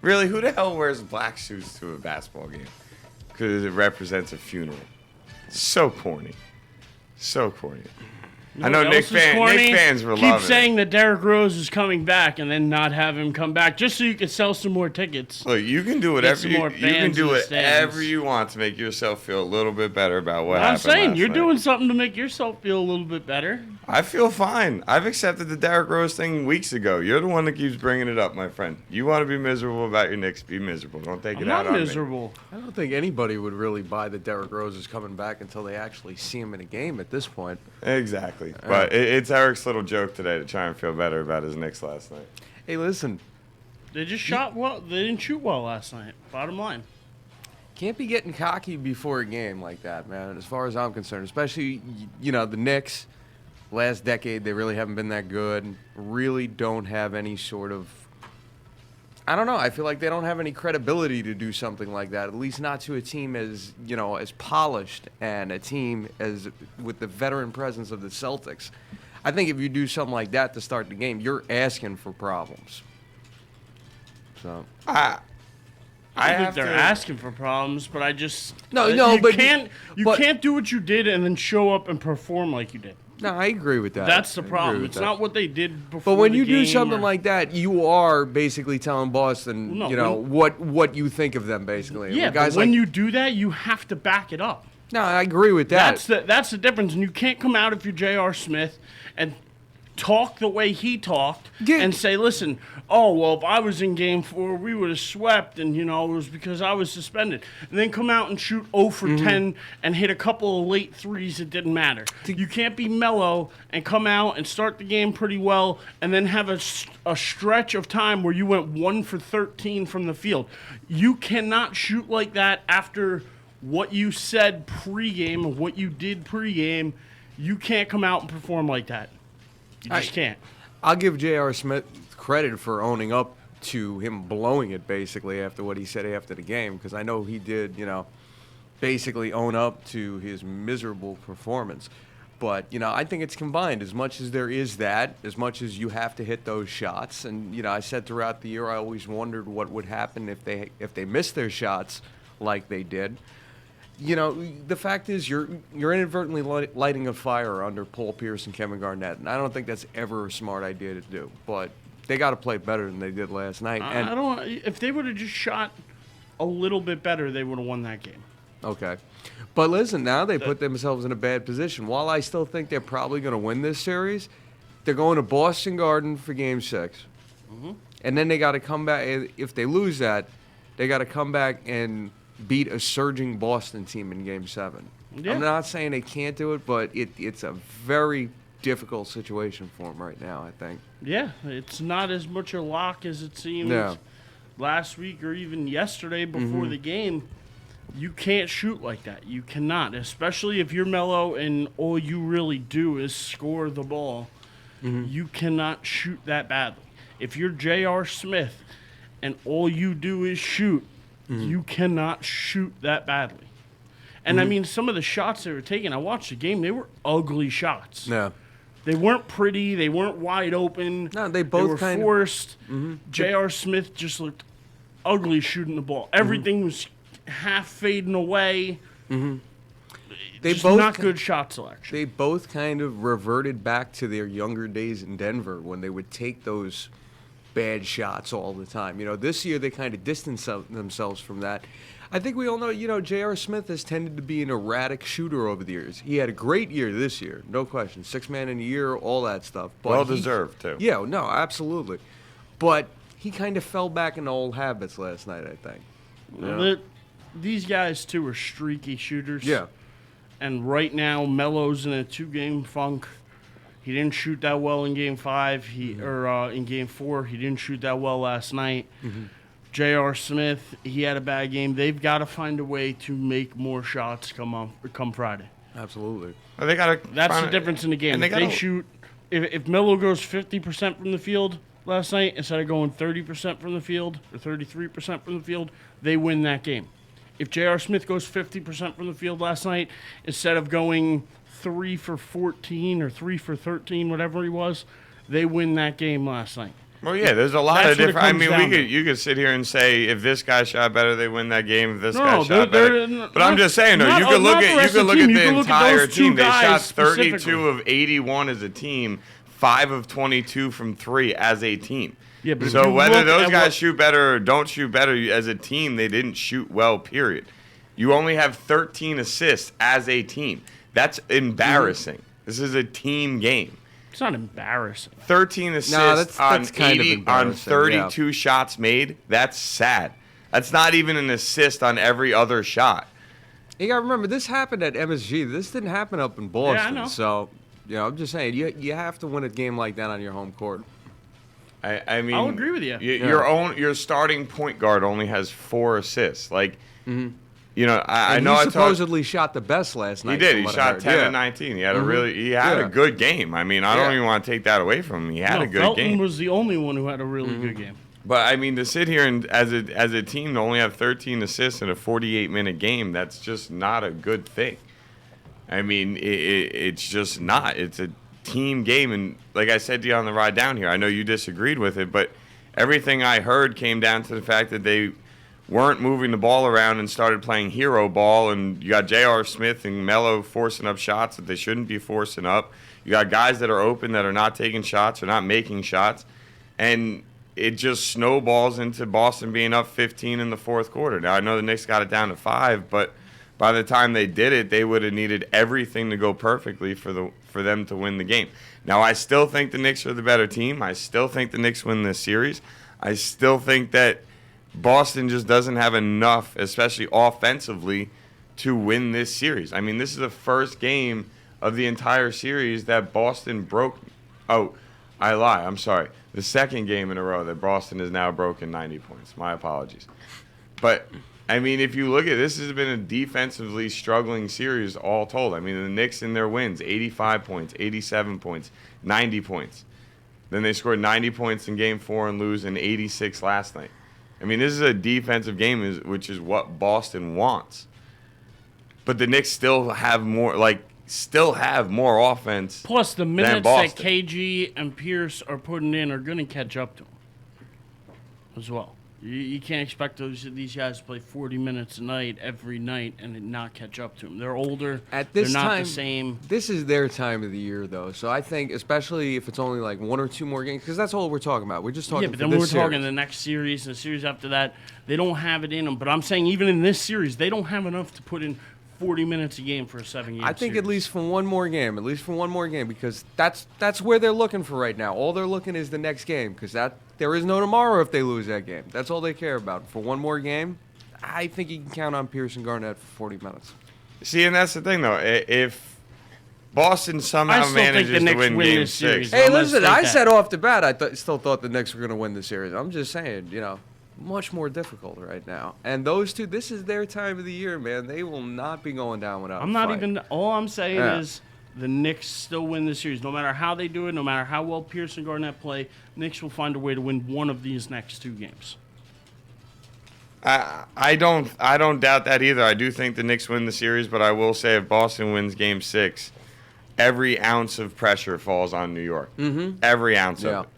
Really, who the hell wears black suits to a basketball game? Because it represents a funeral. So corny. So corny. I know Knicks fans were loving it. Keep saying that Derrick Rose is coming back and then not have him come back just so you can sell some more tickets. Look, you can do whatever you want to make yourself feel a little bit better about what happened. I'm saying you're doing something to make yourself feel a little bit better. I feel fine. I've accepted the Derrick Rose thing weeks ago. You're the one that keeps bringing it up, my friend. You want to be miserable about your Knicks, be miserable. Don't take it out on me. I'm not miserable. I don't think anybody would really buy that Derrick Rose is coming back until they actually see him in a game at this point. Exactly. But it's Eric's little joke today to try and feel better about his Knicks last night. Hey, listen. They just shot well. They didn't shoot well last night. Bottom line. Can't be getting cocky before a game like that, man, as far as I'm concerned. Especially, the Knicks. Last decade, they really haven't been that good. Really don't have any sort of... I don't know. I feel like they don't have any credibility to do something like that, at least not to a team as, as polished and a team as with the veteran presence of the Celtics. I think if you do something like that to start the game, you're asking for problems. So... I think they're asking for problems, but I just... You can't do what you did and then show up and perform like you did. No, I agree with that. That's the problem. It's not what they did before. But when you do something like that, you are basically telling Boston, what you think of them, basically. Yeah, but when you do that, you have to back it up. No, I agree with that. That's the difference. And you can't come out if you're J.R. Smith and talk the way he talked and say, listen, if I was in Game 4, we would have swept, and, it was because I was suspended. And then come out and shoot 0 for 10 and hit a couple of late threes that didn't matter. You can't be mellow and come out and start the game pretty well and then have a stretch of time where you went 1 for 13 from the field. You cannot shoot like that after what you said pregame and what you did pregame. You can't come out and perform like that. You just can't. I'll give J.R. Smith credit for owning up to him blowing it, basically, after what he said after the game, because I know he did, basically own up to his miserable performance. But, I think it's combined. As much as there is that, as much as you have to hit those shots, and, I said throughout the year I always wondered what would happen if they missed their shots like they did. The fact is you're inadvertently lighting a fire under Paul Pierce and Kevin Garnett, and I don't think that's ever a smart idea to do. But they got to play better than they did last night. If they would have just shot a little bit better, they would have won that game. Okay. But listen, now they put themselves in a bad position. While I still think they're probably going to win this series, they're going to Boston Garden for Game 6. Mm-hmm. And then they got to come back. If they lose that, they got to come back and beat a surging Boston team in Game 7. Yeah. I'm not saying they can't do it, but it's a very difficult situation for them right now, I think. Yeah, it's not as much a lock as it seemed last week or even yesterday before the game. You can't shoot like that. You cannot, especially if you're mellow and all you really do is score the ball. Mm-hmm. You cannot shoot that badly. If you're J.R. Smith and all you do is shoot, you cannot shoot that badly. And, I mean, some of the shots they were taking, I watched the game, they were ugly shots. Yeah. They weren't pretty. They weren't wide open. No, they were forced. J.R. Smith just looked ugly shooting the ball. Everything was half fading away. Not good shot selection. They both kind of reverted back to their younger days in Denver when they would take those bad shots all the time. This year they kind of distanced themselves from that. I think we all know, J.R. Smith has tended to be an erratic shooter over the years. He had a great year this year, no question. 6th man in the year, all that stuff. But well-deserved, too. Yeah, no, absolutely. But he kind of fell back into old habits last night, I think. These guys, too, are streaky shooters. Yeah. And right now, Melo's in a 2-game funk. He didn't shoot that well in Game 5, in Game 4. He didn't shoot that well last night. J.R. Smith, he had a bad game. They've got to find a way to make more shots come Friday. Absolutely. Well, that's the difference in the game. If Melo goes 50% from the field last night instead of going 30% from the field or 33% from the field, they win that game. If J.R. Smith goes 50% from the field last night instead of going 3 for 14 or 3 for 13, whatever he was, they win that game last night. Well, yeah, there's a lot of That's what it different. I comes mean, down to. you could sit here and say if this guy shot better, they win that game. If this No, guy shot better, but I'm just saying, though, you could look at the entire team. They shot 32 of 81 as a team, 5 of 22 from 3 as a team. Yeah, but so whether those guys shoot better or don't shoot better as a team, they didn't shoot well. Period. You only have 13 assists as a team. That's embarrassing. This is a team game. It's not embarrassing. 13 assists on 32 shots made. That's sad. That's not even an assist on every other shot. You got to remember, this happened at MSG. This didn't happen up in Boston. Yeah, I know. So, I'm just saying, you have to win a game like that on your home court. I mean, I'll agree with you. Your starting point guard only has 4 assists. Like, I know. He supposedly shot the best last night. He did. He shot 10 and 19. He had a good game. I mean, I don't even want to take that away from him. He had a good Felton game. was the only one who had a really good game. But I mean, to sit here and as a team to only have 13 assists in a 48-minute game, that's just not a good thing. I mean, it's just not. It's a team game, and like I said to you on the ride down here, I know you disagreed with it, but everything I heard came down to the fact that they weren't moving the ball around and started playing hero ball, and you got J.R. Smith and Melo forcing up shots that they shouldn't be forcing up. You got guys that are open that are not taking shots or not making shots, and it just snowballs into Boston being up 15 in the fourth quarter. Now, I know the Knicks got it down to 5, but by the time they did it, they would have needed everything to go perfectly for them to win the game. Now, I still think the Knicks are the better team. I still think the Knicks win this series. I still think that Boston just doesn't have enough, especially offensively, to win this series. I mean, this is the first game of the entire series that Boston broke. Oh, I lie. I'm sorry. The second game in a row that Boston has now broken 90 points. My apologies. But, I mean, if you look at this, has been a defensively struggling series all told. I mean, the Knicks in their wins, 85 points, 87 points, 90 points. Then they scored 90 points in Game 4 and lose in 86 last night. I mean, this is a defensive game, which is what Boston wants. But the Knicks still have more offense. Plus, the minutes that KG and Pierce are putting in are going to catch up to them as well. You can't expect these guys to play 40 minutes a night every night and not catch up to them. They're older. At this they're time, not the same. This is their time of the year, though. So I think, especially if it's only like 1 or 2 more games, because that's all we're talking about. We're just talking. Yeah, but then we're talking the next series and the series after that. They don't have it in them. But I'm saying even in this series, they don't have enough to put in 40 minutes a game for a 7-game I think series. at least for one more game, because that's where they're looking for right now. All they're looking is the next game, because there is no tomorrow if they lose that game. That's all they care about. For one more game, I think you can count on Pierce and Garnett for 40 minutes. See, and that's the thing, though. If Boston somehow manages to win Game 6. Hey, listen, I said off the bat I still thought the Knicks were going to win the series. I'm just saying, much more difficult right now. And those two, this is their time of the year, man. They will not be going down without a fight. All I'm saying is the Knicks still win the series. No matter how they do it, no matter how well Pierce and Garnett play, Knicks will find a way to win one of these next 2 games. I don't doubt that either. I do think the Knicks win the series, but I will say if Boston wins Game 6, every ounce of pressure falls on New York. Mm-hmm. Every ounce of it.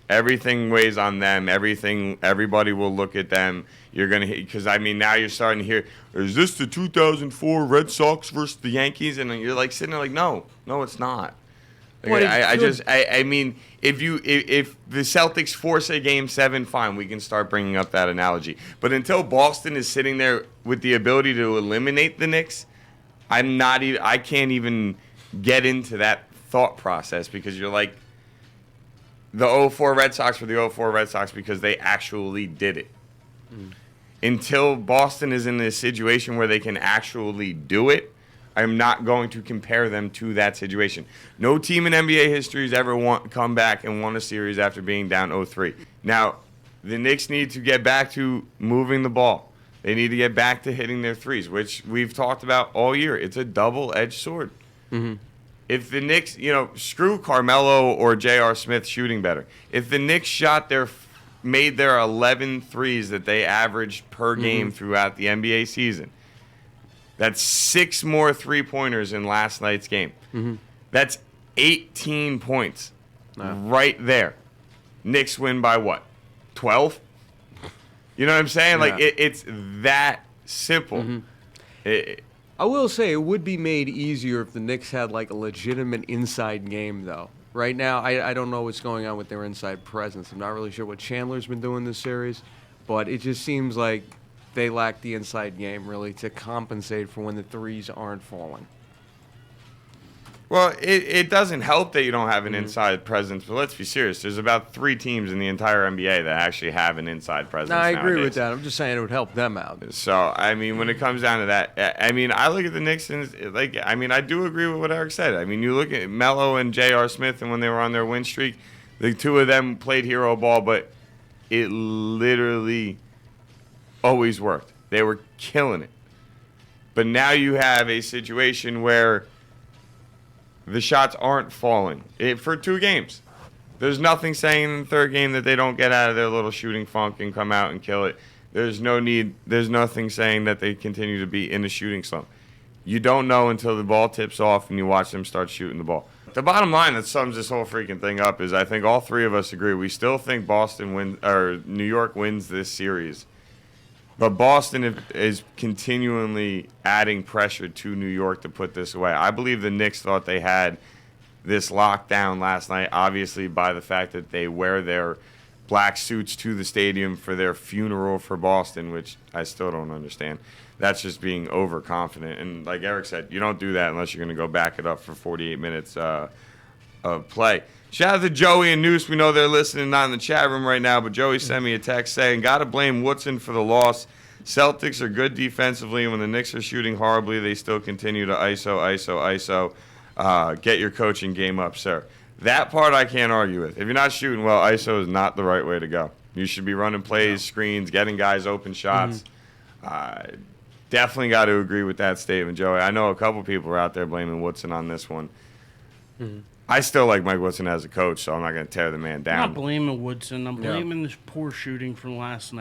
Everything weighs on them. Everybody will look at them. You're gonna hit because now you're starting to hear, is this the 2004 Red Sox versus the Yankees? And you're like sitting there like, no, it's not. Like, I mean, if the Celtics force a Game 7, fine, we can start bringing up that analogy. But until Boston is sitting there with the ability to eliminate the Knicks, I can't even get into that thought process because you're like, the 04 Red Sox were the 04 Red Sox because they actually did it. Mm. Until Boston is in a situation where they can actually do it, I'm not going to compare them to that situation. No team in NBA history has ever come back and won a series after being down 0-3. Now, the Knicks need to get back to moving the ball. They need to get back to hitting their threes, which we've talked about all year. It's a double-edged sword. Mm-hmm. If the Knicks, screw Carmelo or J.R. Smith shooting better. If the Knicks made their 11 threes that they averaged per game throughout the NBA season, that's 6 more three-pointers in last night's game. Mm-hmm. That's 18 points right there. Knicks win by what? 12? You know what I'm saying? Yeah. Like, it's that simple. I will say it would be made easier if the Knicks had like a legitimate inside game, though. Right now, I don't know what's going on with their inside presence. I'm not really sure what Chandler's been doing this series, but it just seems like they lack the inside game, really, to compensate for when the threes aren't falling. Well, it doesn't help that you don't have an inside presence, but let's be serious. There's about 3 teams in the entire NBA that actually have an inside presence. No, I agree nowadays. with that. I'm just saying it would help them out. So, I mean, when it comes down to that, I mean, I look at the Knicks and, like, I mean, I do agree with what Eric said. I mean, you look at Melo and J.R. Smith, and when they were on their win streak, the 2 of them played hero ball, but it literally always worked. They were killing it. But now you have a situation where the shots aren't falling for 2 games. There's nothing saying in the 3rd game that they don't get out of their little shooting funk and come out and kill it. There's nothing saying that they continue to be in a shooting slump. You don't know until the ball tips off and you watch them start shooting the ball. The bottom line that sums this whole freaking thing up is I think all 3 of us agree. We still think New York wins this series. But Boston is continually adding pressure to New York to put this away. I believe the Knicks thought they had this lockdown last night, obviously by the fact that they wear their black suits to the stadium for their funeral for Boston, which I still don't understand. That's just being overconfident. And like Eric said, you don't do that unless you're going to go back it up for 48 minutes of play. Shout out to Joey and Noose. We know they're listening, not in the chat room right now, but Joey sent me a text saying, got to blame Woodson for the loss. Celtics are good defensively, and when the Knicks are shooting horribly, they still continue to ISO. Get your coaching game up, sir. That part I can't argue with. If you're not shooting well, ISO is not the right way to go. You should be running plays, screens, getting guys open shots. Definitely got to agree with that statement, Joey. I know a couple people are out there blaming Woodson on this one. I still like Mike Woodson as a coach, so I'm not going to tear the man down. I'm not blaming Woodson. I'm blaming this poor shooting from last night.